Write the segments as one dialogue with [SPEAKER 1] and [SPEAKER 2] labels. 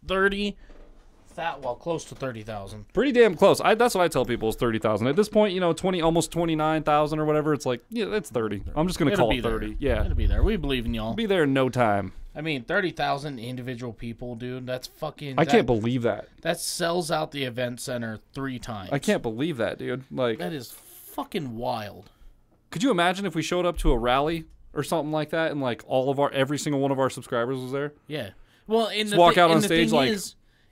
[SPEAKER 1] 30. Well, close to 30,000.
[SPEAKER 2] Pretty damn close. That's what I tell people is 30,000. At this point, you know, almost 29,000 or whatever. It's like, yeah, that's 30. I'm just gonna call it 30. Yeah,
[SPEAKER 1] it'll be there. We believe in y'all.
[SPEAKER 2] It'll be there in no time.
[SPEAKER 1] I mean, 30,000 individual people, dude. That's fucking.
[SPEAKER 2] I can't believe that.
[SPEAKER 1] That sells out the event center 3 times.
[SPEAKER 2] I can't believe that, dude. Like,
[SPEAKER 1] that is fucking wild.
[SPEAKER 2] Could you imagine if we showed up to a rally or something like that, and like every single one of our subscribers was there?
[SPEAKER 1] Yeah. Well, and
[SPEAKER 2] just walk out on stage like.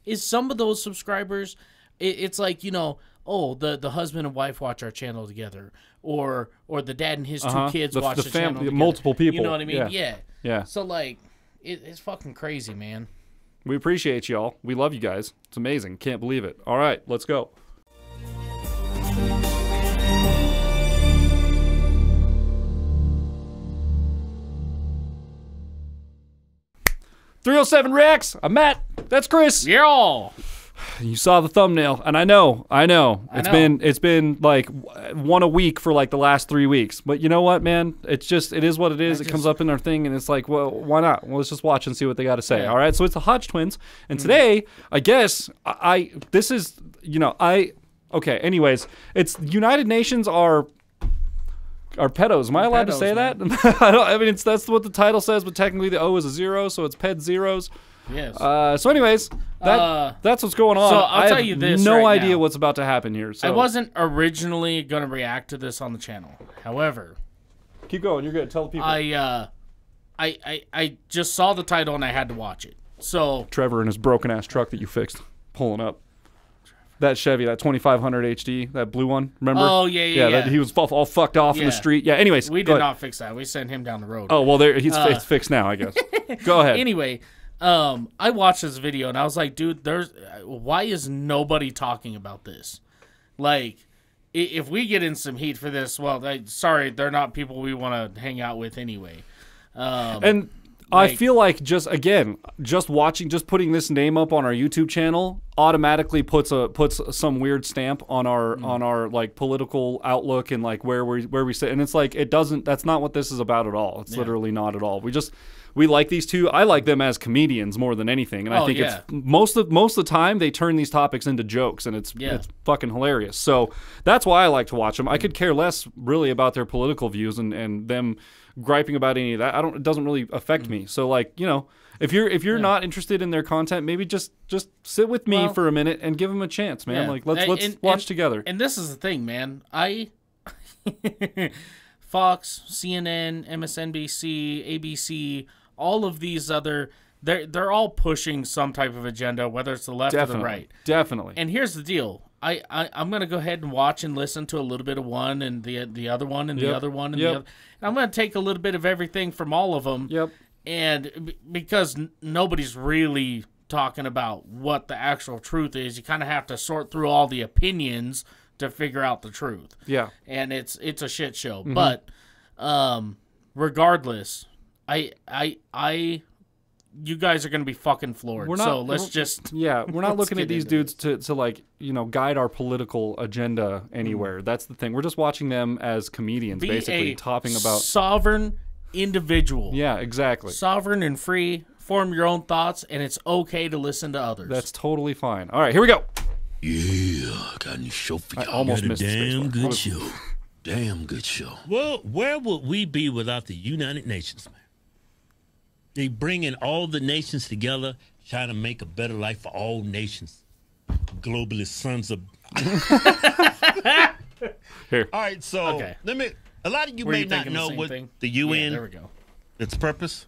[SPEAKER 1] Is some of those subscribers, it's like, you know, oh, the husband and wife watch our channel together, or the dad and his 2 kids watch the channel together.
[SPEAKER 2] Multiple people.
[SPEAKER 1] You know what I mean?
[SPEAKER 2] Yeah.
[SPEAKER 1] So, like, it's fucking crazy, man.
[SPEAKER 2] We appreciate y'all. We love you guys. It's amazing. Can't believe it. All right, let's go. .307 Rex. I'm Matt. That's Chris.
[SPEAKER 1] Yeah.
[SPEAKER 2] You saw the thumbnail, and I know. It's been like one a week for like the last 3 weeks. But you know what, man? It is what it is. It comes up in our thing, and it's like, well, why not? Well, let's just watch and see what they got to say. Yeah. All right. So it's the Hodgetwins, and today, I guess this is, you know, okay. Anyways, it's United Nations are Ped0s. Am I allowed to say that? I mean, that's what the title says, but technically the O is a 0, so it's Ped0s.
[SPEAKER 1] Yes.
[SPEAKER 2] So anyways, that's what's going on.
[SPEAKER 1] So I'll tell you this.
[SPEAKER 2] No idea what's about to happen here. So.
[SPEAKER 1] I wasn't originally going to react to this on the channel. However,
[SPEAKER 2] keep going. You're good. Tell the people.
[SPEAKER 1] I just saw the title and I had to watch it. So
[SPEAKER 2] Trevor and his broken ass truck that you fixed, pulling up. That Chevy, that 2500 HD, that blue one, remember?
[SPEAKER 1] Oh, yeah.
[SPEAKER 2] That he was all fucked off in the street. Yeah, anyways.
[SPEAKER 1] We did not fix that. We sent him down the road.
[SPEAKER 2] Oh, well, it's fixed now, I guess. Go ahead.
[SPEAKER 1] Anyway, I watched this video, and I was like, dude, why is nobody talking about this? Like, if we get in some heat for this, well, sorry, they're not people we want to hang out with anyway.
[SPEAKER 2] And I feel like just putting this name up on our YouTube channel automatically puts some weird stamp on our like political outlook and like where we sit, and it's like that's not what this is about at all. It's literally not at all. We like these two. I like them as comedians more than anything, and I think it's most of the time they turn these topics into jokes, and it's fucking hilarious. So that's why I like to watch them. I could care less really about their political views and them griping about any of that. It doesn't really affect me. So like, you know, if you're not interested in their content, maybe just sit with me for a minute and give them a chance, man. Like let's watch together.
[SPEAKER 1] And this is the thing, man. Fox, CNN, MSNBC, ABC, all of these other, they're all pushing some type of agenda, whether it's the left or the right.
[SPEAKER 2] Definitely.
[SPEAKER 1] And here's the deal. I'm going to go ahead and watch and listen to a little bit of one and the other one and the other one and the other. And I'm going to take a little bit of everything from all of them.
[SPEAKER 2] Yep.
[SPEAKER 1] And because nobody's really talking about what the actual truth is, you kind of have to sort through all the opinions to figure out the truth.
[SPEAKER 2] Yeah.
[SPEAKER 1] And it's a shit show. Mm-hmm. But regardless, you guys are going to be fucking floored.
[SPEAKER 2] We're not looking at these dudes to like, you know, guide our political agenda anywhere. That's the thing. We're just watching them as comedians, basically talking about
[SPEAKER 1] sovereign individual.
[SPEAKER 2] Yeah, exactly.
[SPEAKER 1] Sovereign and free. Form your own thoughts, and it's okay to listen to others.
[SPEAKER 2] That's totally fine. All right, here we go.
[SPEAKER 3] Yeah, I got a new show for y'all.
[SPEAKER 2] I almost missed
[SPEAKER 3] damn good show. Damn good show. Well, where would we be without the United Nations, man? They bringing all the nations together, trying to make a better life for all nations. Globalist sons of.
[SPEAKER 2] Here.
[SPEAKER 3] All right, so let me. A lot of you may not know what the UN.
[SPEAKER 1] There we go.
[SPEAKER 3] Its purpose.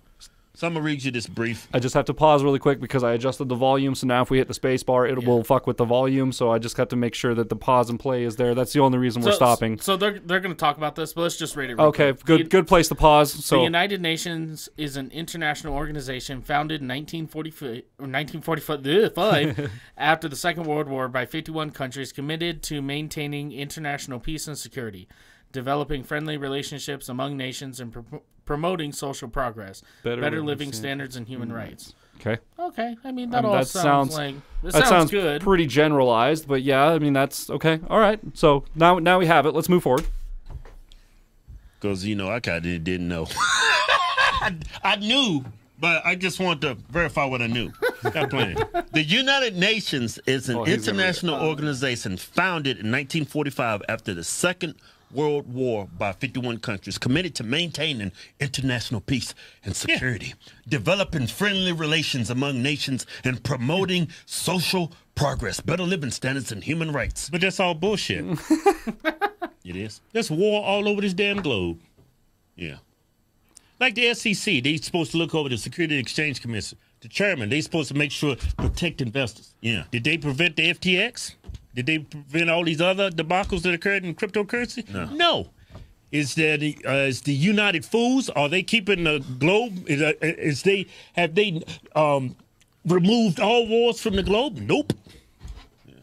[SPEAKER 3] So I'm going to read you this brief.
[SPEAKER 2] I just have to pause really quick because I adjusted the volume, so now if we hit the space bar, it will fuck with the volume, so I just have to make sure that the pause and play is there. That's the only reason we're stopping.
[SPEAKER 1] So they're going to talk about this, but let's just read it real quick.
[SPEAKER 2] Good place to pause. So
[SPEAKER 1] the United Nations is an international organization founded in 1945 after the Second World War by 51 countries committed to maintaining international peace and security, developing friendly relationships among nations, and promoting social progress, better living standards, and human rights.
[SPEAKER 2] Okay.
[SPEAKER 1] I mean, that sounds like that sounds good.
[SPEAKER 2] Pretty generalized, but yeah, I mean that's okay. All right. So now we have it. Let's move forward.
[SPEAKER 3] Because I kind of didn't know. I knew But I just want to verify what I knew. Stop playing. The United Nations is an international organization founded in 1945 after the Second World War by 51 countries, committed to maintaining international peace and security, developing friendly relations among nations, and promoting social progress, better living standards, and human rights.
[SPEAKER 4] But that's all bullshit.
[SPEAKER 3] It is?
[SPEAKER 4] There's war all over this damn globe.
[SPEAKER 3] Yeah.
[SPEAKER 4] Like the SEC, they supposed to look over the Security and Exchange Commission. The chairman, they supposed to make sure protect investors.
[SPEAKER 3] Yeah.
[SPEAKER 4] Did they prevent the FTX? Did they prevent all these other debacles that occurred in cryptocurrency?
[SPEAKER 3] No.
[SPEAKER 4] Is the United Fools? Are they keeping the globe? Have they removed all wars from the globe? Nope.
[SPEAKER 3] Yeah.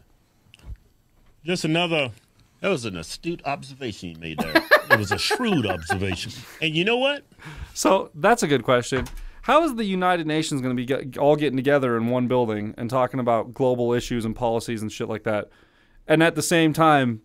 [SPEAKER 4] Just another.
[SPEAKER 3] That was an astute observation you made there.
[SPEAKER 4] It was a shrewd observation. And you know what?
[SPEAKER 2] So that's a good question. How is the United Nations going to be all getting together in one building and talking about global issues and policies and shit like that, and at the same time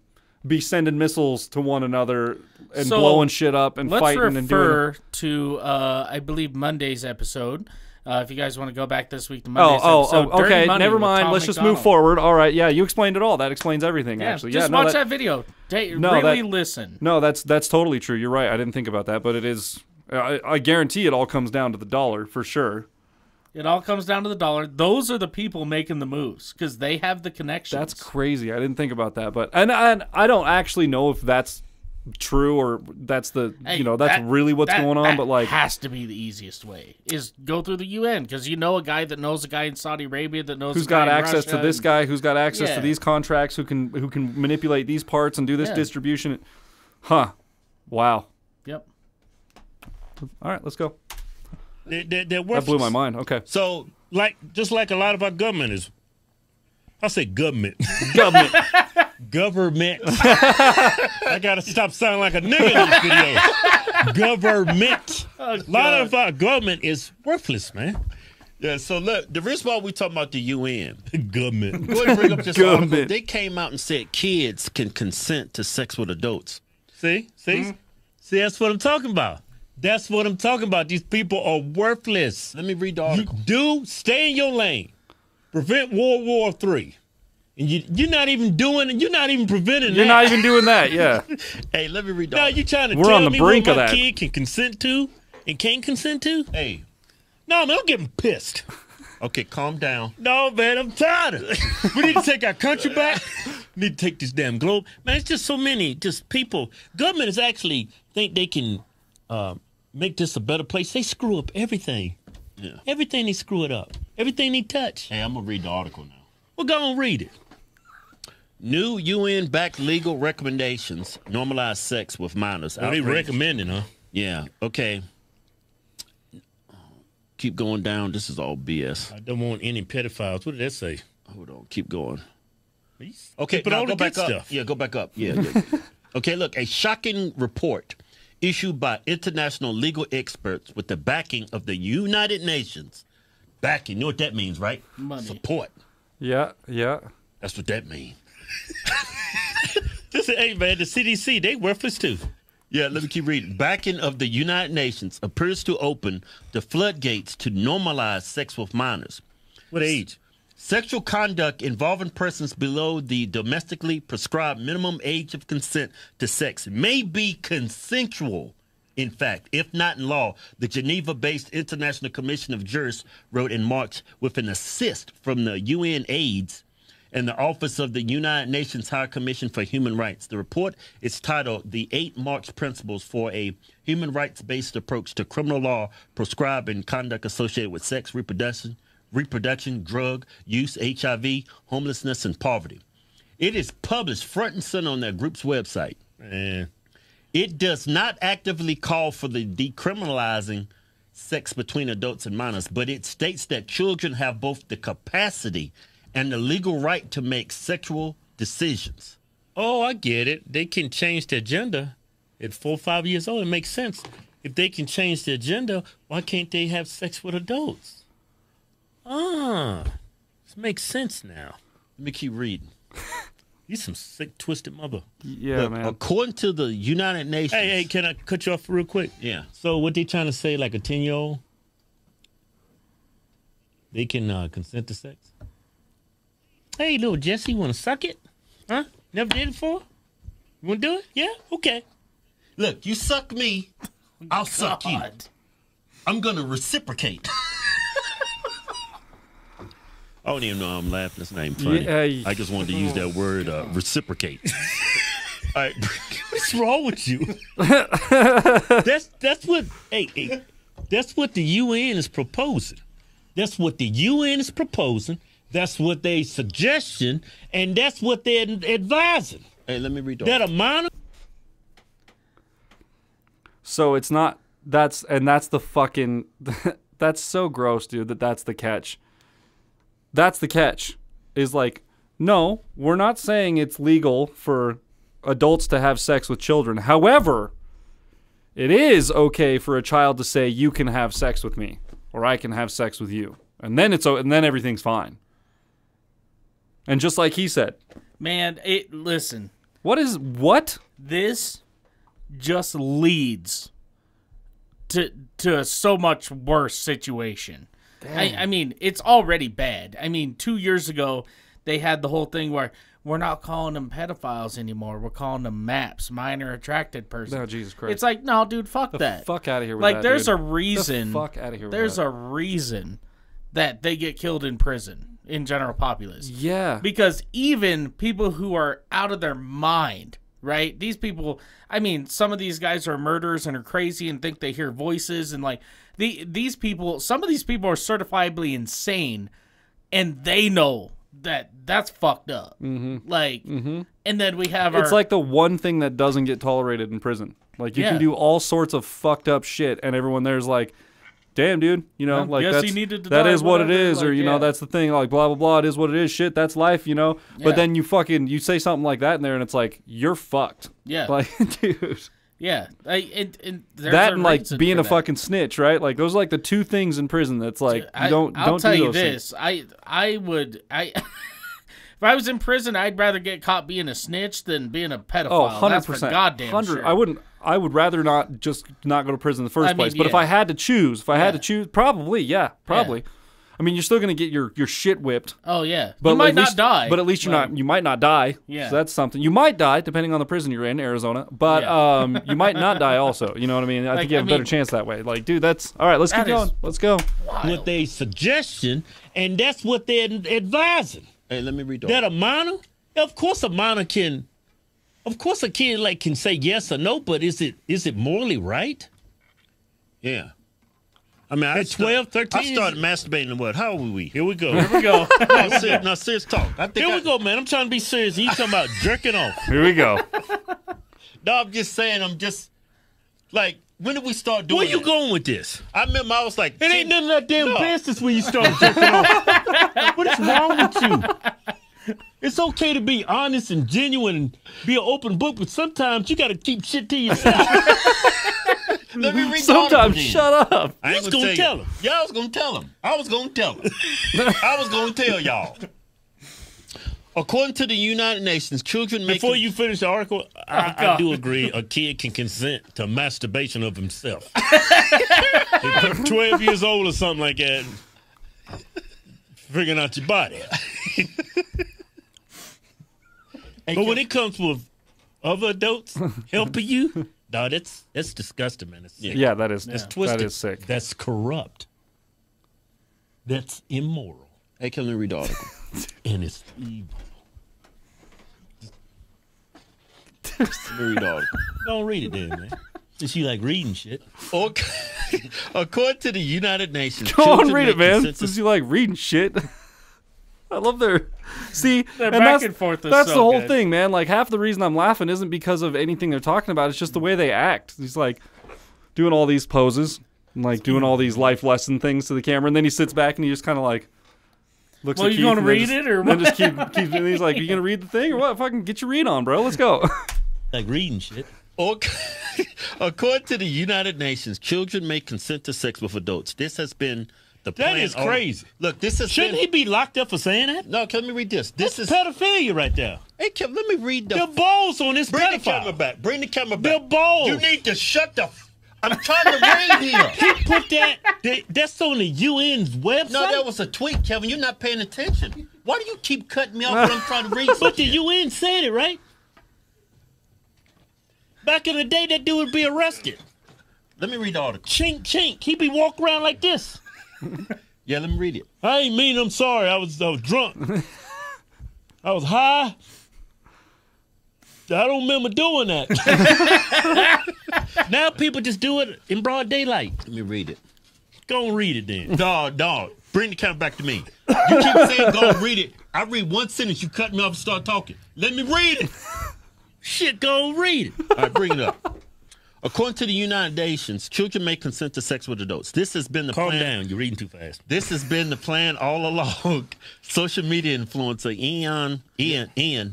[SPEAKER 2] be sending missiles to one another and blowing shit up and fighting and doing?
[SPEAKER 1] Let's refer to, I believe, Monday's episode. If you guys want to go back this week to Monday's episode.
[SPEAKER 2] Okay, never mind. Let's just move forward. All right, yeah, you explained it all. That explains everything, actually.
[SPEAKER 1] Just watch that video. Listen.
[SPEAKER 2] No, that's totally true. You're right. I didn't think about that, but it is. I guarantee it all comes down to the dollar for sure.
[SPEAKER 1] It all comes down to the dollar. Those are the people making the moves because they have the connections.
[SPEAKER 2] That's crazy. I didn't think about that, but and I don't actually know if that's true or that's that's really what's going on. But like,
[SPEAKER 1] has to be the easiest way is go through the UN because you know a guy that knows a guy in Saudi Arabia that knows
[SPEAKER 2] who's got access to this guy, who's got access to these contracts, who can manipulate these parts and do this distribution. Huh? Wow.
[SPEAKER 1] Yep.
[SPEAKER 2] All right, let's go.
[SPEAKER 4] That
[SPEAKER 2] blew my mind. Okay.
[SPEAKER 4] So, just like a lot of our government is, I'll say government. Government. I got to stop sounding like a nigga in this video. Government. A lot of our government is worthless, man.
[SPEAKER 3] Yeah, so look, the reason why we talking about the UN.
[SPEAKER 4] Government.
[SPEAKER 3] Go ahead and bring up this article. They came out and said kids can consent to sex with adults.
[SPEAKER 4] See, that's what I'm talking about. That's what I'm talking about. These people are worthless.
[SPEAKER 3] Let me read the article.
[SPEAKER 4] Stay in your lane. Prevent World War III. And you're not even preventing
[SPEAKER 2] You're not even doing that, yeah.
[SPEAKER 3] Hey, let me read the
[SPEAKER 4] article. Now
[SPEAKER 3] article.
[SPEAKER 4] you trying to
[SPEAKER 2] We're
[SPEAKER 4] tell
[SPEAKER 2] on the
[SPEAKER 4] me
[SPEAKER 2] brink
[SPEAKER 4] what
[SPEAKER 2] of
[SPEAKER 4] my
[SPEAKER 2] that.
[SPEAKER 4] kid can consent to and can't consent to?
[SPEAKER 3] Hey.
[SPEAKER 4] No, man, I'm getting pissed.
[SPEAKER 3] Okay, calm down.
[SPEAKER 4] No, man, I'm tired of it. We need to take our country back. We need to take this damn globe. Man, it's just so many people. Government is actually think they can make this a better place. They screw up everything.
[SPEAKER 3] Yeah.
[SPEAKER 4] Everything they screw it up. Everything they touch.
[SPEAKER 3] Hey, I'm going to read the article now.
[SPEAKER 4] Well, go and read it.
[SPEAKER 3] New UN-backed legal recommendations normalize sex with minors.
[SPEAKER 4] What they recommending, huh?
[SPEAKER 3] Yeah, okay. Keep going down. This is all BS.
[SPEAKER 4] I don't want any pedophiles. What did that say?
[SPEAKER 3] Hold on. Keep going.
[SPEAKER 4] Okay,
[SPEAKER 3] but
[SPEAKER 4] now
[SPEAKER 3] go back up.
[SPEAKER 4] Stuff.
[SPEAKER 3] Yeah, go back up. Yeah. Okay, look, a shocking report issued by international legal experts with the backing of the United Nations. Backing, you know what that means, right?
[SPEAKER 1] Money.
[SPEAKER 3] Support.
[SPEAKER 2] Yeah.
[SPEAKER 3] That's what that means.
[SPEAKER 4] Hey, man, the CDC, they worthless too.
[SPEAKER 3] Yeah, let me keep reading. Backing of the United Nations appears to open the floodgates to normalize sex with minors.
[SPEAKER 4] What age?
[SPEAKER 3] Sexual conduct involving persons below the domestically prescribed minimum age of consent to sex may be consensual, in fact, if not in law, the Geneva-based International Commission of Jurists wrote in March with an assist from the UNAIDS and the Office of the United Nations High Commission for Human Rights. The report is titled The 8 March Principles for a Human Rights-Based Approach to Criminal Law Prescribing Conduct Associated with Sex, Reproduction, Drug Use, HIV, Homelessness, and Poverty. It is published front and center on their group's website. It does not actively call for the decriminalizing sex between adults and minors, but it states that children have both the capacity and the legal right to make sexual decisions.
[SPEAKER 4] Oh, I get it. They can change their gender at 4 or 5 years old. It makes sense. If they can change their gender, why can't they have sex with adults? This makes sense now.
[SPEAKER 3] Let me keep reading.
[SPEAKER 4] You some sick, twisted mother.
[SPEAKER 2] Yeah,
[SPEAKER 3] Look,
[SPEAKER 2] man.
[SPEAKER 3] according to the United Nations.
[SPEAKER 4] Hey, can I cut you off real quick?
[SPEAKER 3] Yeah.
[SPEAKER 4] So what they trying to say, like a 10-year-old
[SPEAKER 3] they can consent to sex? Hey, little Jesse, want to suck it? Huh? Never did it before? You want to do it? Yeah? Okay.
[SPEAKER 4] Look, you suck me, I'll suck you. I'm going to reciprocate.
[SPEAKER 3] I don't even know I'm laughing. That's not even funny.
[SPEAKER 2] Yeah,
[SPEAKER 3] I just wanted to use that word, reciprocate. All right. What's wrong with you? That's what that's what the UN is proposing. That's what the UN is proposing. That's what they suggestion, and that's what they're advising.
[SPEAKER 4] Hey, let me read
[SPEAKER 3] that amount.
[SPEAKER 2] So it's not that's the fucking that's so gross, dude. That's the catch. That's the catch. Is like, no, we're not saying it's legal for adults to have sex with children. However, it is okay for a child to say you can have sex with me or I can have sex with you. And then then everything's fine. And just like he said,
[SPEAKER 1] man, listen.
[SPEAKER 2] What?
[SPEAKER 1] This just leads to so much worse situation. I mean, it's already bad. I mean, 2 years ago, they had the whole thing where we're not calling them pedophiles anymore. We're calling them MAPs, minor attracted person.
[SPEAKER 2] No, Jesus Christ.
[SPEAKER 1] It's like, no, dude, fuck that.
[SPEAKER 2] Fuck out of here with
[SPEAKER 1] like,
[SPEAKER 2] that,
[SPEAKER 1] there's
[SPEAKER 2] dude.
[SPEAKER 1] a reason.
[SPEAKER 2] The fuck out of here with
[SPEAKER 1] There's
[SPEAKER 2] that.
[SPEAKER 1] a reason that they get killed in prison in general populace.
[SPEAKER 2] Yeah.
[SPEAKER 1] Because even people who are out of their mind, right? These people, I mean, some of these guys are murderers and are crazy and think they hear voices and like these people, some of these people are certifiably insane and they know that that's fucked up.
[SPEAKER 2] Mm-hmm.
[SPEAKER 1] Like,
[SPEAKER 2] mm-hmm.
[SPEAKER 1] And then we have
[SPEAKER 2] It's like the one thing that doesn't get tolerated in prison. Like, you can do all sorts of fucked up shit and everyone there's like, damn, dude, you know, like
[SPEAKER 1] guess
[SPEAKER 2] that's,
[SPEAKER 1] he needed to
[SPEAKER 2] that
[SPEAKER 1] die,
[SPEAKER 2] is what it
[SPEAKER 1] whatever,
[SPEAKER 2] is,
[SPEAKER 1] like,
[SPEAKER 2] or, you know, that's the thing, like, blah, blah, blah, it is what it is, shit, that's life, you know? But then you say something like that in there, and it's like, you're fucked.
[SPEAKER 1] Yeah.
[SPEAKER 2] Like, dude.
[SPEAKER 1] Yeah. And
[SPEAKER 2] that and, like, being a fucking snitch, right? Like, those are, like, the two things in prison that's, like, don't
[SPEAKER 1] I'll
[SPEAKER 2] do
[SPEAKER 1] tell you
[SPEAKER 2] those
[SPEAKER 1] this.
[SPEAKER 2] things.
[SPEAKER 1] If I was in prison, I'd rather get caught being a snitch than being a pedophile.
[SPEAKER 2] Oh, 100%.
[SPEAKER 1] That's for goddamn sure.
[SPEAKER 2] I would rather not go to prison in the first place. But if I had to choose, probably, yeah. I mean, you're still going to get your shit whipped.
[SPEAKER 1] Oh, yeah.
[SPEAKER 2] But
[SPEAKER 1] you might not die.
[SPEAKER 2] But at least you might not die.
[SPEAKER 1] Yeah.
[SPEAKER 2] So that's something. You might die, depending on the prison you're in, Arizona. But you might not die also. You know what I mean? I think you have a better chance that way. Like, dude, that's... All right, let's keep going. Let's go.
[SPEAKER 3] With a suggestion, and that's what they're advising.
[SPEAKER 4] Hey, let me read
[SPEAKER 3] that a minor? Of course a minor can... Of course a kid like can say yes or no, but is it morally right?
[SPEAKER 4] Yeah.
[SPEAKER 3] I mean, at 12, 13...
[SPEAKER 4] I started masturbating, what? How old were we?
[SPEAKER 3] Here we go.
[SPEAKER 1] No,
[SPEAKER 4] serious talk.
[SPEAKER 3] Here we go, man. I'm trying to be serious. You talking about jerking off.
[SPEAKER 2] Here we go.
[SPEAKER 4] No, I'm just saying, like, when did we start doing
[SPEAKER 3] Where you going with this?
[SPEAKER 4] I remember I was like...
[SPEAKER 3] It ain't none of that damn business when you start jerking off. What is wrong with you? It's okay to be honest and genuine and be an open book, but sometimes you got to keep shit to yourself.
[SPEAKER 4] Let me read
[SPEAKER 2] Sometimes shut up.
[SPEAKER 4] I ain't gonna tell him. Yeah, I was gonna tell him. I was gonna tell y'all. According to the United Nations, children make...
[SPEAKER 3] Before you finish the article, I do agree a kid can consent to masturbation of himself. 12 years old or something like that. Figuring out your body. But when it comes with other adults helping you, no, that's disgusting, man.
[SPEAKER 2] Yeah, that is.
[SPEAKER 3] That's twisted.
[SPEAKER 2] That is sick.
[SPEAKER 3] That's corrupt. That's immoral.
[SPEAKER 4] Hey, can we read the article?
[SPEAKER 3] And it's evil.
[SPEAKER 4] Let me read the article.
[SPEAKER 3] Don't read it then, man. Since you like reading shit.
[SPEAKER 4] Okay. According to the United Nations,
[SPEAKER 2] go on, read it, man. Since you like reading shit. I love their... See,
[SPEAKER 1] and back and forth is
[SPEAKER 2] that's
[SPEAKER 1] so
[SPEAKER 2] the whole
[SPEAKER 1] good.
[SPEAKER 2] thing, man. Like, half the reason I'm laughing isn't because of anything they're talking about. It's just the way they act. He's like doing all these poses, and like doing all these life lesson things to the camera, and then he sits back and he just kind of like looks at Keith.
[SPEAKER 1] Well, you going to read it or what?
[SPEAKER 2] Then just keeps and he's like, "You gonna read the thing or what? Fucking get your read on, bro. Let's go."
[SPEAKER 3] Like reading shit.
[SPEAKER 4] According to the United Nations, children may consent to sex with adults. This has been the plan.
[SPEAKER 3] That is crazy.
[SPEAKER 4] Look, this is...
[SPEAKER 3] Shouldn't he be locked up for saying that?
[SPEAKER 4] No, let me read this. This
[SPEAKER 3] That's pedophilia right there.
[SPEAKER 4] Hey, Kim, let me read
[SPEAKER 3] The balls on this
[SPEAKER 4] Bring
[SPEAKER 3] pedophile.
[SPEAKER 4] the camera back. Bring the camera back.
[SPEAKER 3] The balls.
[SPEAKER 4] You need to shut the...
[SPEAKER 3] I'm trying to read here.
[SPEAKER 4] He put that's on the UN's website?
[SPEAKER 3] No, that was a tweet, Kevin. You're not paying attention. Why do you keep cutting me off when I'm trying to read something?
[SPEAKER 4] But the UN said it, right? Back in the day, that dude would be arrested.
[SPEAKER 3] Let me read the article.
[SPEAKER 4] Chink, chink. He'd be walking around like this.
[SPEAKER 3] Yeah, let me read it.
[SPEAKER 4] I ain't mean I'm sorry. I was drunk. I was high. I don't remember doing that. Now people just do it in broad daylight.
[SPEAKER 3] Let me read it.
[SPEAKER 4] Go and read it then.
[SPEAKER 3] Dog. Bring the camera back to me. You keep saying go and read it. I read one sentence, you cut me off and start talking. Let me read it.
[SPEAKER 4] Shit, go and read it.
[SPEAKER 3] All right, bring it up. According to the United Nations, children may consent to sex with adults. This has been the
[SPEAKER 4] Calm
[SPEAKER 3] plan.
[SPEAKER 4] down, you're reading too fast.
[SPEAKER 3] This has been the plan all along. Social media influencer Ian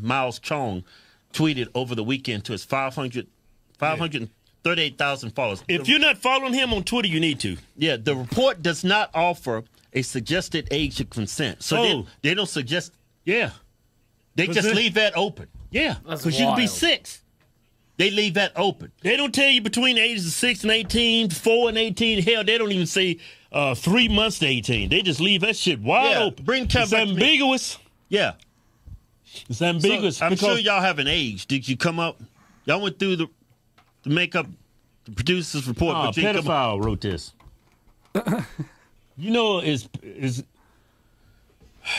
[SPEAKER 3] Miles Chong tweeted over the weekend to his 538,000 followers.
[SPEAKER 4] If you're not following him on Twitter, you need to.
[SPEAKER 3] Yeah, the report does not offer a suggested age of consent. So they don't suggest.
[SPEAKER 4] Yeah.
[SPEAKER 3] They just leave that open.
[SPEAKER 4] Yeah,
[SPEAKER 1] That's
[SPEAKER 4] because you could be
[SPEAKER 1] wild.
[SPEAKER 4] 6.
[SPEAKER 3] They leave that open.
[SPEAKER 4] They don't tell you between the ages of 6 and 18, 4 and 18. Hell, they don't even say 3 months to 18. They just leave that shit wide open.
[SPEAKER 3] Bring
[SPEAKER 4] It's
[SPEAKER 3] back to me.
[SPEAKER 4] ambiguous.
[SPEAKER 3] Yeah.
[SPEAKER 4] It's ambiguous.
[SPEAKER 3] So, I'm
[SPEAKER 4] because
[SPEAKER 3] sure y'all have an age. Did you come up? Y'all went through the makeup, the producer's report. but you didn't come up.
[SPEAKER 4] Pedophile wrote this. You know, is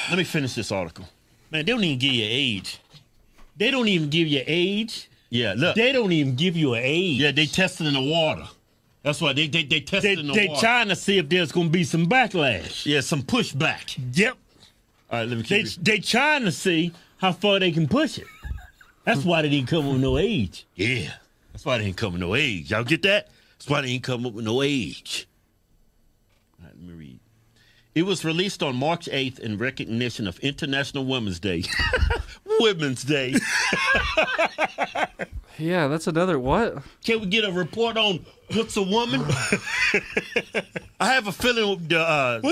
[SPEAKER 3] Let me finish this article.
[SPEAKER 4] man, they don't even give you age. They don't even give you age.
[SPEAKER 3] Yeah, look.
[SPEAKER 4] They don't even give you an age.
[SPEAKER 3] Yeah, they tested in the water. That's why they tested in the
[SPEAKER 4] They
[SPEAKER 3] water.
[SPEAKER 4] trying to see if there's going to be some backlash.
[SPEAKER 3] Yeah, some pushback.
[SPEAKER 4] Yep.
[SPEAKER 3] All right, let me keep
[SPEAKER 4] They trying to see how far they can push it. That's why they didn't come with no age.
[SPEAKER 3] Yeah, that's why they ain't come with no age. Y'all get that? That's why they ain't come up with no age. All right, let me read. It was released on March 8th in recognition of International Women's Day. Women's Day.
[SPEAKER 2] Yeah, that's another what?
[SPEAKER 3] Can we get a report on what's a woman? I have a feeling
[SPEAKER 4] What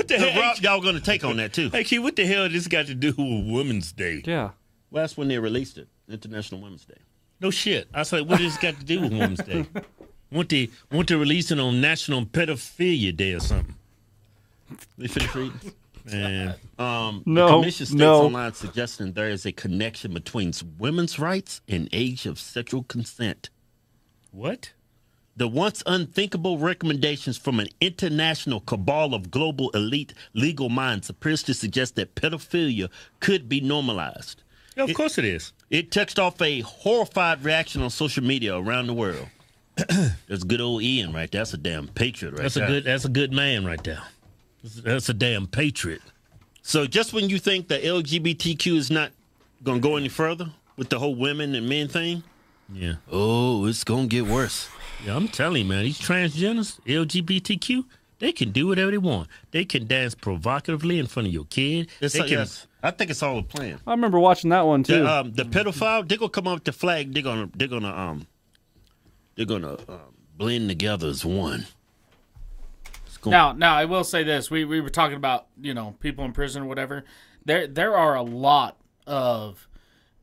[SPEAKER 4] the hell?
[SPEAKER 3] route y'all going to take on that, too.
[SPEAKER 4] Hey, Key, what the hell this got to do with Women's Day?
[SPEAKER 2] Yeah.
[SPEAKER 3] Well, that's when they released it, International Women's Day.
[SPEAKER 4] No shit. I said, what does this got to do with Women's Day? Want to release it on National Pedophilia Day or something?
[SPEAKER 3] Let me finish reading.
[SPEAKER 4] Man.
[SPEAKER 3] The
[SPEAKER 2] No,
[SPEAKER 3] commission states
[SPEAKER 2] no.
[SPEAKER 3] online suggesting there is a connection between women's rights and age of sexual consent.
[SPEAKER 4] What?
[SPEAKER 3] The once unthinkable recommendations from an international cabal of global elite legal minds appears to suggest that pedophilia could be normalized.
[SPEAKER 4] Yeah, of course it is.
[SPEAKER 3] It touched off a horrified reaction on social media around the world. That's good old Ian right there. That's a damn patriot right there.
[SPEAKER 4] That's a good man right there. That's a damn patriot.
[SPEAKER 3] So just when you think the LGBTQ is not going to go any further with the whole women and men thing,
[SPEAKER 4] Yeah.
[SPEAKER 3] oh, it's going to get worse.
[SPEAKER 4] Yeah, I'm telling you, man, these transgenders, LGBTQ, they can do whatever they want. They can dance provocatively in front of your kid.
[SPEAKER 3] Yes, I think it's all a plan.
[SPEAKER 2] I remember watching that one too.
[SPEAKER 3] The pedophile, they're gonna come up with the flag. They're gonna blend together as one.
[SPEAKER 1] Now, I will say this: we were talking about people in prison or whatever. There are a lot of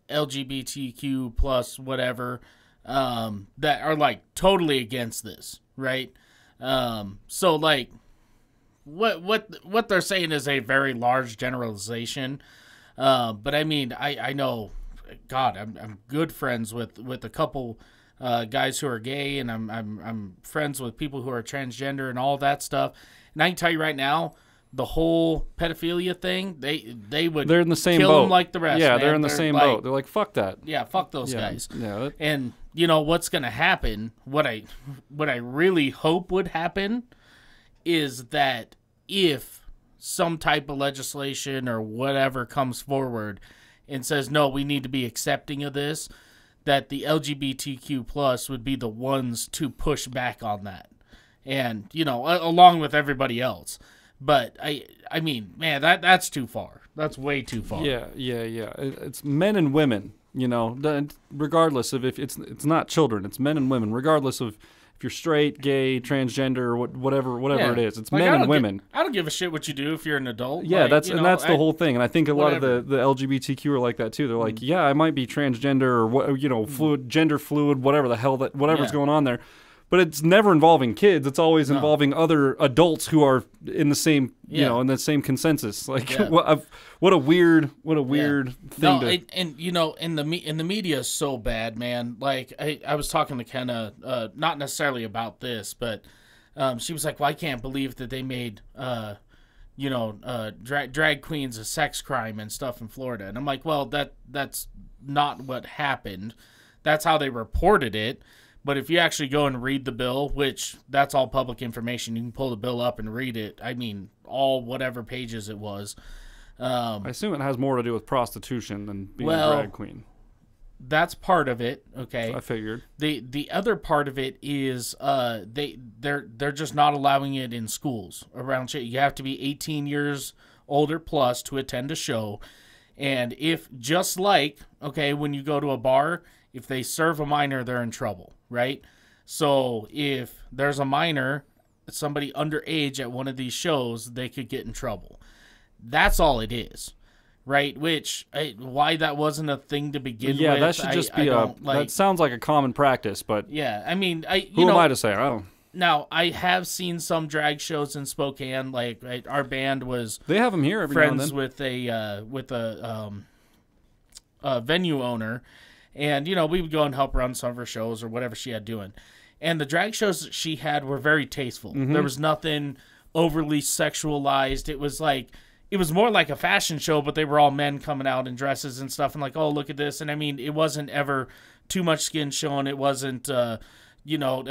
[SPEAKER 1] LGBTQ plus whatever that are like totally against this, right? So like, what they're saying is a very large generalization. But I mean, I know, God, I'm good friends with a couple guys who are gay, and I'm friends with people who are transgender and all that stuff. And I can tell you right now, the whole pedophilia thing, they're
[SPEAKER 2] in the same
[SPEAKER 1] kill
[SPEAKER 2] boat.
[SPEAKER 1] them like the rest.
[SPEAKER 2] Yeah,
[SPEAKER 1] man.
[SPEAKER 2] they're in the same
[SPEAKER 1] like,
[SPEAKER 2] boat. They're like, fuck that.
[SPEAKER 1] Yeah, fuck those guys.
[SPEAKER 2] Yeah.
[SPEAKER 1] And what's gonna happen? What I really hope would happen is that if some type of legislation or whatever comes forward and says, no, we need to be accepting of this, that the LGBTQ plus would be the ones to push back on that. And, along with everybody else. But I mean, man, that's too far. That's way too far.
[SPEAKER 2] Yeah. It's men and women, regardless of if it's not children, it's men and women, regardless of if you're straight, gay, transgender, or whatever it is. It's
[SPEAKER 1] like,
[SPEAKER 2] men and women.
[SPEAKER 1] I don't give a shit what you do if you're an adult.
[SPEAKER 2] Yeah,
[SPEAKER 1] like,
[SPEAKER 2] that's the whole thing. And I think a lot of
[SPEAKER 1] whatever.
[SPEAKER 2] the LGBTQ are like that too. They're like, yeah, I might be transgender or gender fluid, whatever the hell whatever's going on there. but it's never involving kids. It's always involving other adults who are in the same, you know, in the same consensus. Like, what a weird thing.
[SPEAKER 1] And you know, in the media is so bad, man. Like, I was talking to Kenna, not necessarily about this, but she was like, "Well, I can't believe that they made, you know, drag queens a sex crime and stuff in Florida." And I'm like, "Well, that's not what happened. That's how they reported it. But if you actually go and read the bill, which that's all public information, you can pull the bill up and read it. I mean, all whatever pages it was."
[SPEAKER 2] I assume it has more to do with prostitution than being a drag queen.
[SPEAKER 1] That's part of it. Okay,
[SPEAKER 2] I figured.
[SPEAKER 1] The other part of it is they're just not allowing it in schools around. You have to be 18 years older plus to attend a show, and if just like when you go to a bar, if they serve a minor, they're in trouble, right? So if there's a minor, somebody underage at one of these shows, they could get in trouble. That's all it is, right? Which, why that wasn't a thing to begin with.
[SPEAKER 2] Yeah, that should just be that sounds like a common practice, but...
[SPEAKER 1] Yeah, I mean...
[SPEAKER 2] who am I to say? I don't...
[SPEAKER 1] Now, I have seen some drag shows in Spokane. Like, our band was...
[SPEAKER 2] They have them here every now and then.
[SPEAKER 1] Friends with a venue owner. And, you know, we would go and help run some of her shows or whatever she had doing. And the drag shows that she had were very tasteful. Mm-hmm. There was nothing overly sexualized. It was like... It was more like a fashion show, but they were all men coming out in dresses and stuff, and like, oh, look at this. And I mean, it wasn't ever too much skin showing. It wasn't, you know,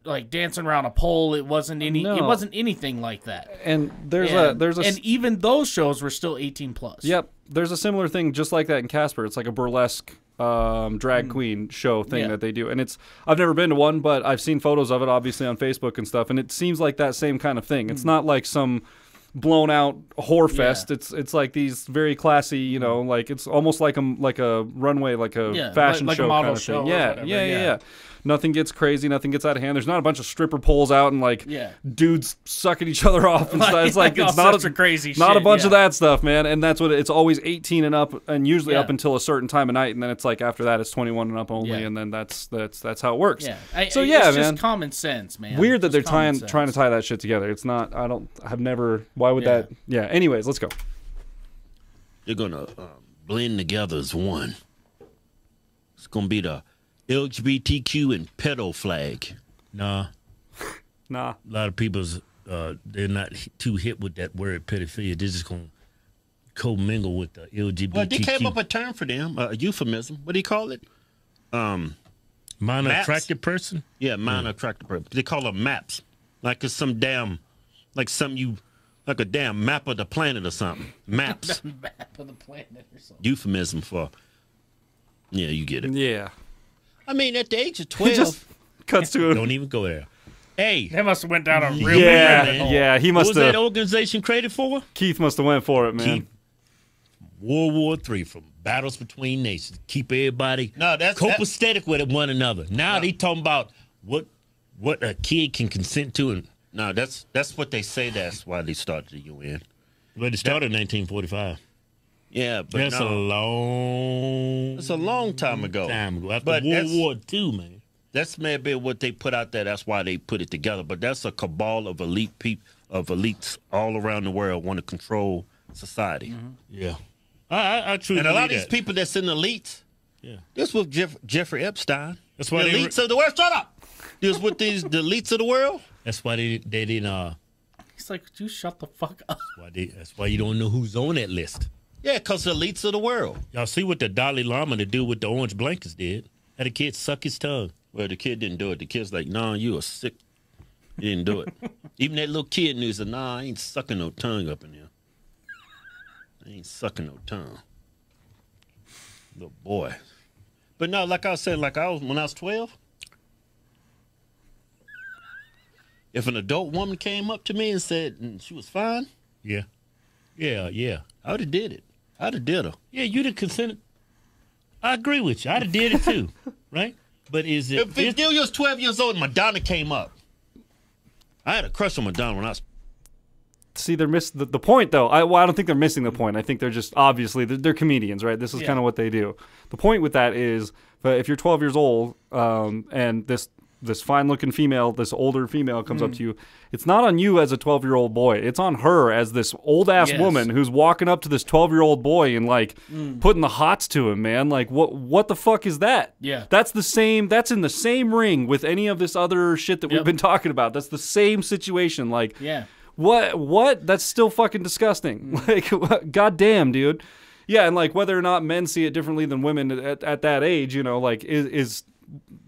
[SPEAKER 1] like dancing around a pole. It wasn't It wasn't anything like that.
[SPEAKER 2] And and
[SPEAKER 1] even those shows were still 18 plus.
[SPEAKER 2] Yep, there's a similar thing just like that in Casper. It's like a burlesque drag queen show thing that they do, and I've never been to one, but I've seen photos of it, obviously on Facebook and stuff, and it seems like that same kind of thing. It's not like some blown out whore fest. It's like these very classy, you know, like it's almost like a runway, like a fashion
[SPEAKER 1] like
[SPEAKER 2] show
[SPEAKER 1] a model
[SPEAKER 2] kind of
[SPEAKER 1] show
[SPEAKER 2] thing. Yeah. Nothing gets crazy, nothing gets out of hand. There's not a bunch of stripper poles out and like dudes sucking each other off and stuff. It's like it's not a
[SPEAKER 1] crazy
[SPEAKER 2] not
[SPEAKER 1] shit,
[SPEAKER 2] a bunch of that stuff, man. And that's what it's always 18 and up, and usually up until a certain time of night, and then it's like after that it's 21 and up only, and then that's how it works.
[SPEAKER 1] It's
[SPEAKER 2] man,
[SPEAKER 1] just common sense, man.
[SPEAKER 2] Weird that they're trying to tie that shit together. It's not. I've never. Why would that? Yeah. Anyways, let's go.
[SPEAKER 3] They're gonna blend together as one. It's gonna be the LGBTQ and pedo flag. Nah. A lot of people's they're not too hip with that word pedophilia. They're just gonna commingle with the LGBTQ. Well, they came up a term for them, a euphemism. What do you call it? Minor attracted person. Yeah, minor attracted person. They call them maps, like it's some damn, like a damn map of the planet or something. Maps.
[SPEAKER 1] Map of the planet or something.
[SPEAKER 3] Euphemism for. Yeah, you get it.
[SPEAKER 2] Yeah.
[SPEAKER 3] I mean, at the age of 12,
[SPEAKER 2] just cuts to it.
[SPEAKER 3] Don't even go there. Hey,
[SPEAKER 1] they must have went down a real big hole.
[SPEAKER 2] Yeah, he must have.
[SPEAKER 3] What was that organization created for?
[SPEAKER 2] Keith must have went for it, man.
[SPEAKER 3] World War III, from battles between nations, keep everybody copacetic with one another. Now they talking about what a kid can consent to, and no, that's what they say. That's why they started the UN. But it started in 1945. Yeah, but that's a long time ago. After World War II, man. That's maybe what they put out there. That's why they put it together. But that's a cabal of elites all around the world want to control society. Mm-hmm. Yeah, I truly. And a lot of these people that's in the elites. Yeah, this was Jeffrey Epstein. That's why the elites of the world. Shut up. This with the elites of the world. That's why they didn't.
[SPEAKER 1] He's like, you shut the fuck up.
[SPEAKER 3] That's why you don't know who's on that list. Yeah, because the elites of the world. Y'all see what the Dalai Lama, the dude with the orange blankets, did? Had a kid suck his tongue. Well, the kid didn't do it. The kid's like, nah, you are sick. He didn't do it. Even that little kid knew, said, nah, I ain't sucking no tongue up in here. I ain't sucking no tongue. Little boy. But no, like I was saying, when I was 12, if an adult woman came up to me and said she was fine, yeah, I would have did it. I'd have did her. Yeah, you'd have consented. I agree with you. I'd have did it too, right? But is it... If you was 12 years old and Madonna came up, I had a crush on Madonna when I was...
[SPEAKER 2] See, they're missing the point, though. I don't think they're missing the point. I think they're just, obviously, they're comedians, right? This is kind of what they do. The point with that is, if you're 12 years old and this this fine-looking female, this older female comes up to you. It's not on you as a 12-year-old boy. It's on her as this old-ass woman who's walking up to this 12-year-old boy and, like, putting the hots to him, man. Like, what the fuck is that?
[SPEAKER 1] Yeah.
[SPEAKER 2] That's in the same ring with any of this other shit that we've been talking about. That's the same situation. Like, what? That's still fucking disgusting. Like, goddamn, dude. Yeah, and, like, whether or not men see it differently than women at that age, you know, like, is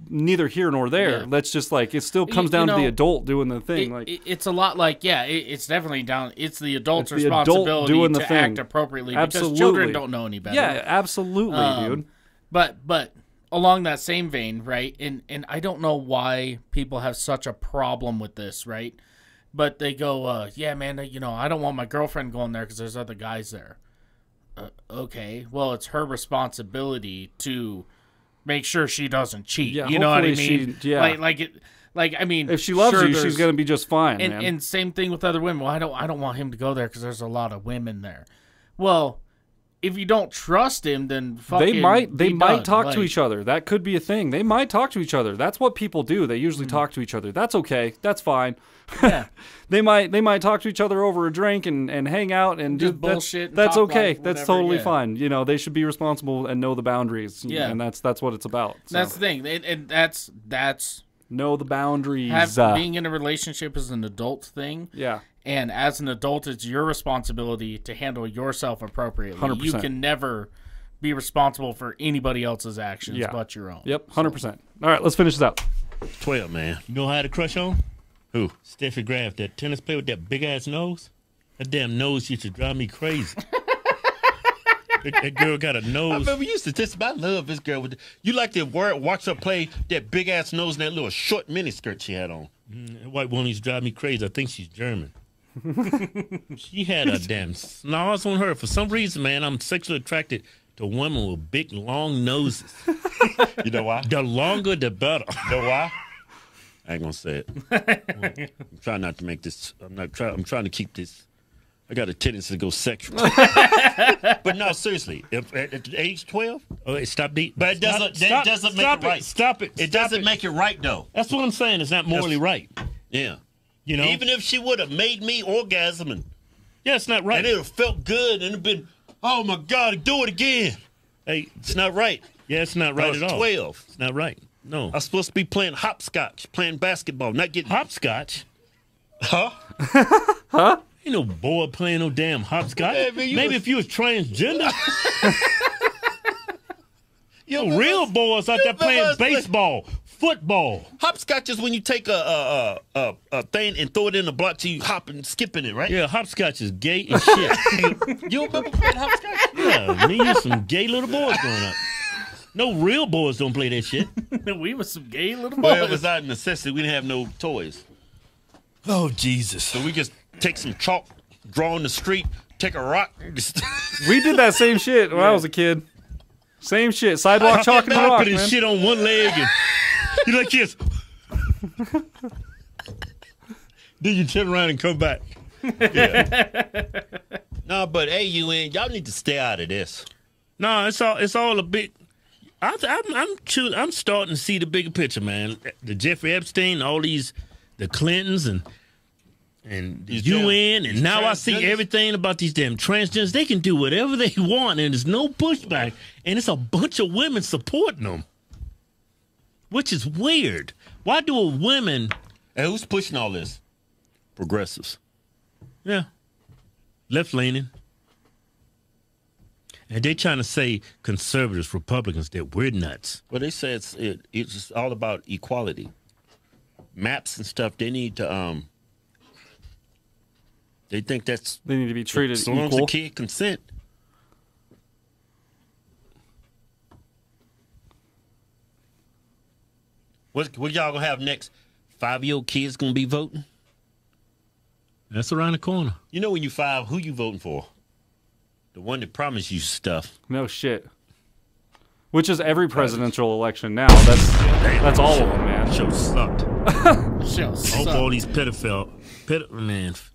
[SPEAKER 2] neither here nor there. Yeah. That's just like it still comes down to the adult doing the thing.
[SPEAKER 1] It's a lot like it's definitely down. It's the adult's responsibility doing to act appropriately because children don't know any better.
[SPEAKER 2] Yeah, absolutely, dude.
[SPEAKER 1] But along that same vein, right? And I don't know why people have such a problem with this, right? But they go, yeah, man, you know, I don't want my girlfriend going there because there's other guys there. Okay, well, it's her responsibility to make sure she doesn't cheat.
[SPEAKER 2] Yeah,
[SPEAKER 1] you know what I mean? I mean,
[SPEAKER 2] if she loves you, she's gonna be just fine.
[SPEAKER 1] And same thing with other women. Well, I don't want him to go there because there's a lot of women there. Well, if you don't trust him, then fucking
[SPEAKER 2] they might talk to each other. That could be a thing. They might talk to each other. That's what people do. They usually talk to each other. That's okay. That's fine.
[SPEAKER 1] Yeah.
[SPEAKER 2] They might talk to each other over a drink and hang out and
[SPEAKER 1] just bullshit.
[SPEAKER 2] That's okay. That's totally fine. You know, they should be responsible and know the boundaries.
[SPEAKER 1] Yeah.
[SPEAKER 2] And that's what it's about. So.
[SPEAKER 1] That's the thing. And that's
[SPEAKER 2] know the boundaries.
[SPEAKER 1] Being in a relationship is an adult thing.
[SPEAKER 2] Yeah.
[SPEAKER 1] And as an adult, it's your responsibility to handle yourself appropriately.
[SPEAKER 2] 100%.
[SPEAKER 1] You can never be responsible for anybody else's actions but your own.
[SPEAKER 2] Yep, 100%. All right, let's finish this out.
[SPEAKER 3] 12, man. You know how I had a crush on? Who? Steffi Graf, that tennis player with that big-ass nose. That damn nose used to drive me crazy. That girl got a nose. I remember you used to test. I love this girl. You like to watch her play that big-ass nose and that little short miniskirt she had on. That white woman used to drive me crazy. I think she's German. She had a damn snarls on her. For some reason, man, I'm sexually attracted to women with big, long noses. You know why? The longer, the better. You know why? I ain't gonna say it. I'm trying not to make this. I'm trying to keep this. I got a tendency to go sexual. But no, seriously. If at age 12, stop beating. But it doesn't make it right. Stop it. It doesn't make it right though. That's what I'm saying. It's not morally right. Yeah. You know, even if she would have made me orgasm and it's not right. And it would have felt good and it'd been, oh my God, do it again. Hey, it's not right. Yeah, it's not right at all. 12. It's not right. No. I was supposed to be playing hopscotch, playing basketball, not getting hopscotch. Huh? Huh? Ain't no boy playing no damn hopscotch. Yeah, maybe if you was transgender. Real boys out there playing baseball, football. Hopscotch is when you take a thing and throw it in a block till you hop and skipping it, right? Yeah, hopscotch is gay as shit. You remember playing hopscotch? Yeah, me and some gay little boys growing up. No real boys don't play that shit.
[SPEAKER 1] We was some gay little boys.
[SPEAKER 3] Well, it was out of necessity. We didn't have no toys. Oh, Jesus. So we just take some chalk, draw in the street, take a rock.
[SPEAKER 2] We did that same shit when I was a kid. Same shit. Sidewalk chalk and rock,
[SPEAKER 3] put his shit on one leg and you like this. Then you turn around and come back. Yeah. No, but AUN, y'all need to stay out of this. No, it's all a bit. I'm starting to see the bigger picture, man. The Jeffrey Epstein, all these, the Clintons and the UN, and now I see everything about these damn transgenders. They can do whatever they want, and there's no pushback, and it's a bunch of women supporting them, which is weird. Why do women? And who's pushing all this? Progressives. Yeah, left leaning. And they trying to say conservatives, Republicans, that we're nuts. Well, they say it's just all about equality. Maps and stuff, they need to they think they
[SPEAKER 2] need to be treated
[SPEAKER 3] equal. As long as the kid consent. What y'all gonna have next? 5-year-old kids gonna be voting? That's around the corner. You know when you 5, who you voting for? The one that promised you stuff.
[SPEAKER 2] No shit. Which is every presidential election now. That's all of them, man.
[SPEAKER 3] Show sucked.
[SPEAKER 1] Show sucked.
[SPEAKER 3] All these pedophiles.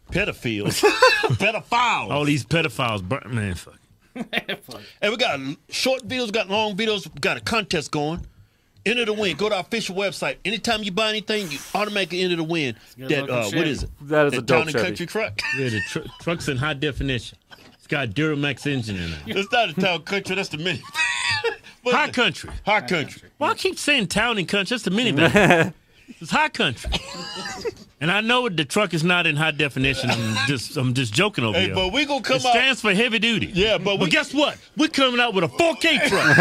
[SPEAKER 3] Pedophiles. All these pedophiles, man, fuck. And we got short videos, got long videos, we got a contest going. Enter to win. Go to our official website. Anytime you buy anything, you automatically enter to win. That what is it?
[SPEAKER 2] That is a dope
[SPEAKER 3] Town and Country truck.
[SPEAKER 4] Yeah, the truck's in high definition. It's got Duramax engine in it.
[SPEAKER 3] It's not a Town Country. That's the mini.
[SPEAKER 4] High country.
[SPEAKER 3] High country.
[SPEAKER 4] Well, I keep saying town and country. That's the minivan. It's high country. And I know the truck is not in high definition. I'm just joking over here.
[SPEAKER 3] But we gonna come
[SPEAKER 4] it
[SPEAKER 3] out.
[SPEAKER 4] stands for heavy duty.
[SPEAKER 3] Yeah, but
[SPEAKER 4] guess what? We're coming out with a 4K truck.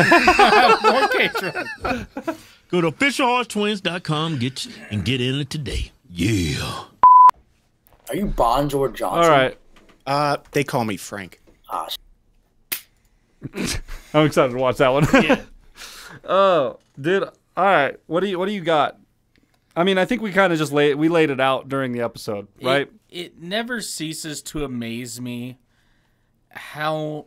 [SPEAKER 1] 4K truck.
[SPEAKER 4] Go to officialhodgetwins.com and get in it today.
[SPEAKER 3] Yeah.
[SPEAKER 5] Are you Bonjour Johnson?
[SPEAKER 2] All right.
[SPEAKER 6] They call me Frank.
[SPEAKER 5] Ah,
[SPEAKER 2] I'm excited to watch that one.
[SPEAKER 1] Yeah.
[SPEAKER 2] Oh, dude. All right. What do you got? I mean, I think we kind of just laid it out during the episode, right?
[SPEAKER 1] It never ceases to amaze me how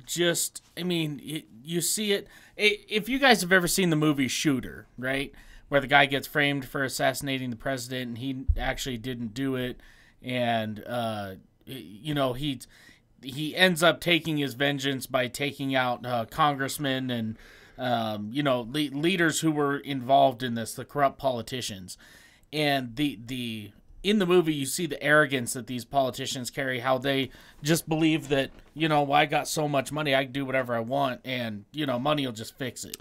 [SPEAKER 1] just, I mean, you see it. If you guys have ever seen the movie Shooter, right, where the guy gets framed for assassinating the president and he actually didn't do it, and he ends up taking his vengeance by taking out congressmen and leaders who were involved in this, the corrupt politicians. And in the movie, you see the arrogance that these politicians carry, how they just believe that, well, I got so much money, I can do whatever I want, and, money will just fix it.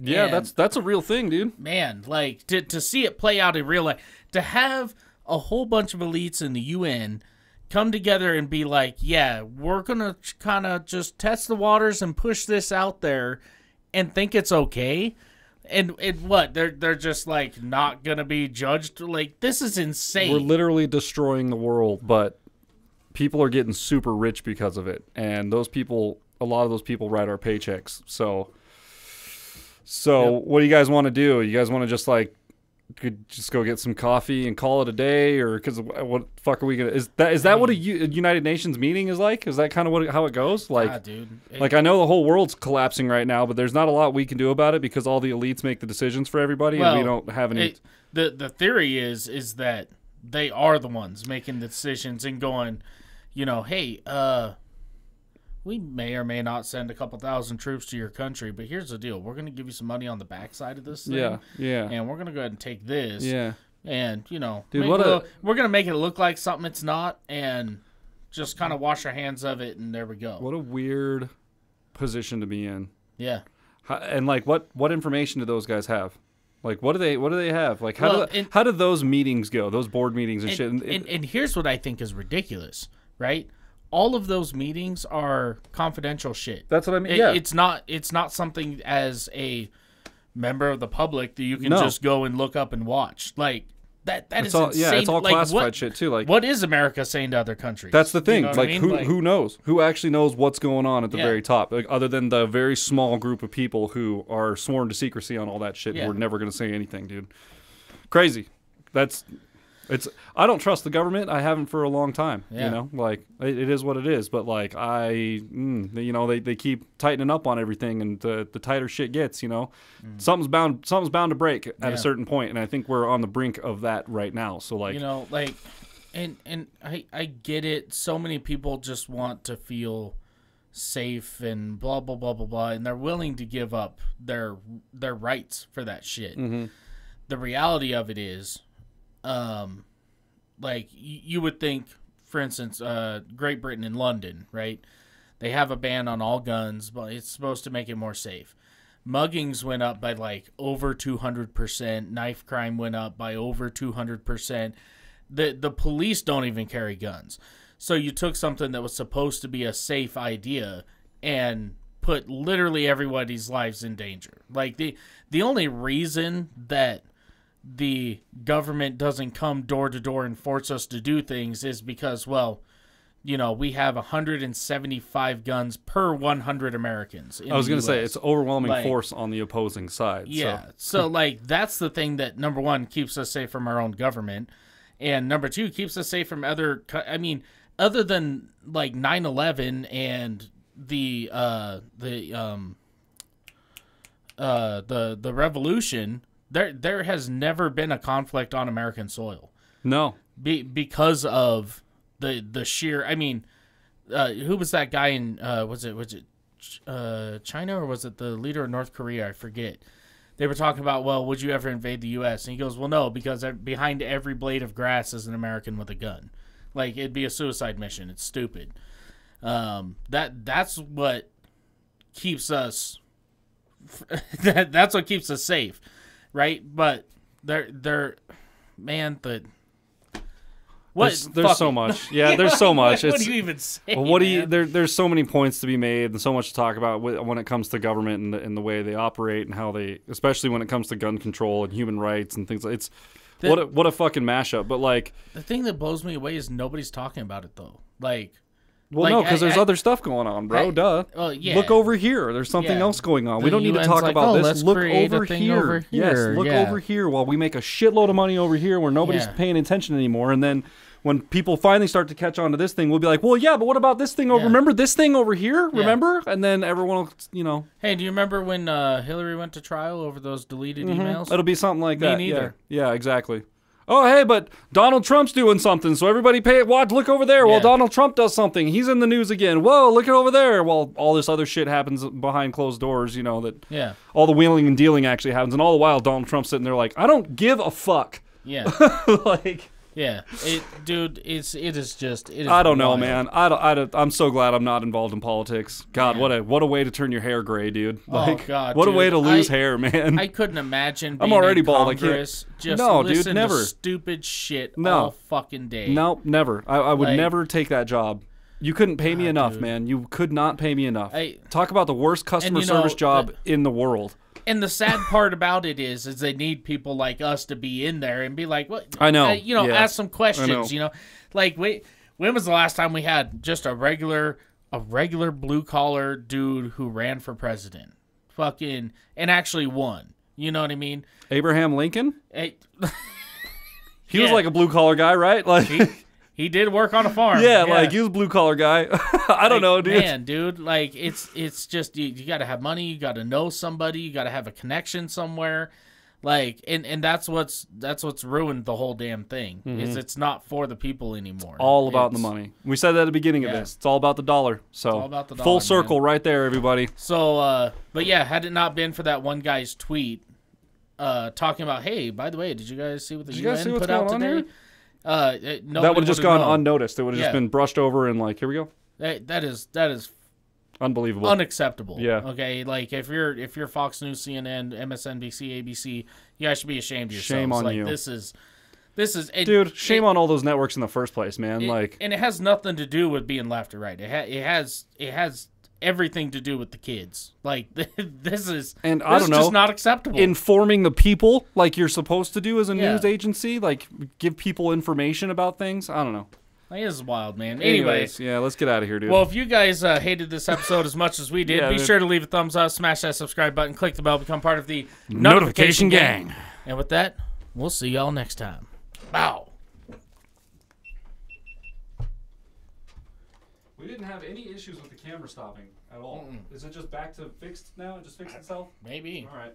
[SPEAKER 2] Yeah,
[SPEAKER 1] And,
[SPEAKER 2] that's a real thing, dude.
[SPEAKER 1] man, like, to see it play out in real life, to have a whole bunch of elites in the UN come together and be like, yeah, we're going to kind of just test the waters and push this out there and think it's okay. And what? They're just like not going to be judged? Like, this is insane.
[SPEAKER 2] We're literally destroying the world, but people are getting super rich because of it. And those people, a lot of those people write our paychecks. So What do you guys want to do? You guys want to just like could just go get some coffee and call it a day, or because what the fuck are we gonna? Is that what a United Nations meeting is like? Is that kind of how it goes? Like,
[SPEAKER 1] dude.
[SPEAKER 2] Like I know the whole world's collapsing right now, but there's not a lot we can do about it because all the elites make the decisions for everybody, and we don't have any.
[SPEAKER 1] The theory is that they are the ones making the decisions and going, hey, we may or may not send a couple thousand troops to your country, but here's the deal. We're going to give you some money on the backside of this thing.
[SPEAKER 2] Yeah.
[SPEAKER 1] And we're going to go ahead and take this.
[SPEAKER 2] Yeah.
[SPEAKER 1] And,
[SPEAKER 2] Dude,
[SPEAKER 1] we're going to make it look like something it's not and just kind of wash our hands of it, and there we go.
[SPEAKER 2] What a weird position to be in.
[SPEAKER 1] Yeah.
[SPEAKER 2] And, like, what information do those guys have? Like, what do they have? Like, how do those meetings go, those board meetings and shit?
[SPEAKER 1] And here's what I think is ridiculous, right? All of those meetings are confidential shit.
[SPEAKER 2] That's what I mean.
[SPEAKER 1] It's not something as a member of the public that you can just go and look up and watch. Like that is insane.
[SPEAKER 2] Yeah, it's all
[SPEAKER 1] like,
[SPEAKER 2] classified shit too. Like,
[SPEAKER 1] what is America saying to other countries?
[SPEAKER 2] That's the thing.
[SPEAKER 1] You know
[SPEAKER 2] like,
[SPEAKER 1] I mean?
[SPEAKER 2] who knows? Who actually knows what's going on at the
[SPEAKER 1] Yeah.
[SPEAKER 2] very top? Like, other than the very small group of people who are sworn to secrecy on all that shit.
[SPEAKER 1] Yeah.
[SPEAKER 2] We're never going to say anything, dude. Crazy. I don't trust the government. I haven't for a long time.
[SPEAKER 1] Yeah.
[SPEAKER 2] Like it is what it is. But like they keep tightening up on everything, and the tighter shit gets, something's bound to break at a certain point, and I think we're on the brink of that right now. So like,
[SPEAKER 1] and I get it. So many people just want to feel safe and blah blah blah blah blah, and they're willing to give up their rights for that shit.
[SPEAKER 2] Mm-hmm.
[SPEAKER 1] The reality of it is, like you would think, for instance, Great Britain and London, right? They have a ban on all guns, but it's supposed to make it more safe. Muggings went up by like over 200%. Knife crime went up by over 200%. The police don't even carry guns. So you took something that was supposed to be a safe idea and put literally everybody's lives in danger. Like the only reason that the government doesn't come door to door and force us to do things is because, well, we have 175 guns per 100 Americans.
[SPEAKER 2] I was going to say, it's overwhelming
[SPEAKER 1] Like,
[SPEAKER 2] force on the opposing side.
[SPEAKER 1] Yeah. So like, that's the thing that, number one, keeps us safe from our own government. And number two, keeps us safe from other than like 9/11 and the revolution, there has never been a conflict on American soil.
[SPEAKER 2] No.
[SPEAKER 1] Because of the sheer, who was that guy in was it China, or was it the leader of North Korea? I forget. they were talking about, well, would you ever invade the U.S.? And he goes, well, no, because behind every blade of grass is an American with a gun. Like, it'd be a suicide mission. It's stupid. That's what keeps us. That's what keeps us safe, right? But
[SPEAKER 2] there's so much. Yeah, there's so much.
[SPEAKER 1] What do you even say?
[SPEAKER 2] Well, there's so many points to be made and so much to talk about when it comes to government and the way they operate and how they, especially when it comes to gun control and human rights and things. What a fucking mashup. But like,
[SPEAKER 1] the thing that blows me away is nobody's talking about it though. Like,
[SPEAKER 2] well, no, because there's other stuff going on, bro. Duh.
[SPEAKER 1] Yeah.
[SPEAKER 2] Look over here. There's something else going on. We don't need to talk about this. Look over here. Yes, look over here while we make a shitload of money over here where nobody's paying attention anymore. And then when people finally start to catch on to this thing, we'll be like, well, yeah, but what about this thing over? Remember this thing over here? Remember? And then everyone will,
[SPEAKER 1] Hey, do you remember when Hillary went to trial over those deleted emails?
[SPEAKER 2] It'll be something like that.
[SPEAKER 1] Me neither.
[SPEAKER 2] Yeah, exactly. Oh, hey, but Donald Trump's doing something, so everybody watch, look over there. Well, Donald Trump does something. He's in the news again. Whoa, look over there. Well, all this other shit happens behind closed doors, that all the wheeling and dealing actually happens. And all the while, Donald Trump's sitting there like, I don't give a fuck.
[SPEAKER 1] Yeah.
[SPEAKER 2] Like...
[SPEAKER 1] Yeah, it is.
[SPEAKER 2] I don't know, man. I'm so glad I'm not involved in politics. God, what a way to turn your hair gray, dude. Like,
[SPEAKER 1] oh God,
[SPEAKER 2] what a way to lose hair, man.
[SPEAKER 1] I couldn't imagine. Being
[SPEAKER 2] I'm already
[SPEAKER 1] in
[SPEAKER 2] bald.
[SPEAKER 1] Congress,
[SPEAKER 2] I can't.
[SPEAKER 1] Just
[SPEAKER 2] no,
[SPEAKER 1] listen
[SPEAKER 2] dude, never.
[SPEAKER 1] To stupid shit all fucking day.
[SPEAKER 2] No, never. I would never take that job. You couldn't pay me enough, man. You could not pay me enough. Talk about the worst customer service job in the world.
[SPEAKER 1] And the sad part about it is they need people like us to be in there and be like, what?
[SPEAKER 2] I know.
[SPEAKER 1] Ask some questions. Like when was the last time we had just a regular blue collar dude who ran for president, and actually won? You know what I mean?
[SPEAKER 2] Abraham Lincoln. He was like a blue collar guy, right? Like.
[SPEAKER 1] He did work on a farm.
[SPEAKER 2] Yeah, like he was a blue collar guy. I don't know, dude.
[SPEAKER 1] Man, dude, like it's just you got to have money, you got to know somebody, you got to have a connection somewhere, like and that's what's ruined the whole damn thing. Is it's not for the people anymore.
[SPEAKER 2] All about the money. We said that at the beginning of this. It's all about the dollar. So
[SPEAKER 1] it's all about the dollar,
[SPEAKER 2] full circle right there, everybody.
[SPEAKER 1] So, but yeah, had it not been for that one guy's tweet, talking about, hey, by the way, did you guys see what the UN put out today?
[SPEAKER 2] That would have just gone unnoticed. It would have just been brushed over and like, here we go.
[SPEAKER 1] That is
[SPEAKER 2] unbelievable,
[SPEAKER 1] unacceptable.
[SPEAKER 2] Yeah.
[SPEAKER 1] Okay. Like if you're Fox News, CNN, MSNBC, ABC, you guys should be ashamed of yourselves.
[SPEAKER 2] Shame on you.
[SPEAKER 1] This is,
[SPEAKER 2] dude. Shame on all those networks in the first place, man.
[SPEAKER 1] And it has nothing to do with being left or right. It has everything to do with the kids. Like this is just not acceptable.
[SPEAKER 2] Informing the people like you're supposed to do as a news agency, like give people information about things. I don't know.
[SPEAKER 1] Like, this is wild, man.
[SPEAKER 2] Anyways, yeah, let's get out of here, dude.
[SPEAKER 1] Well, if you guys hated this episode as much as we did, be sure to leave a thumbs up, smash that subscribe button, click the bell, become part of the notification gang. And with that, we'll see y'all next time. Bow.
[SPEAKER 2] We didn't have any issues with the camera stopping at all. Is it just back to fixed now? It just fixed itself?
[SPEAKER 1] Maybe.
[SPEAKER 2] All right.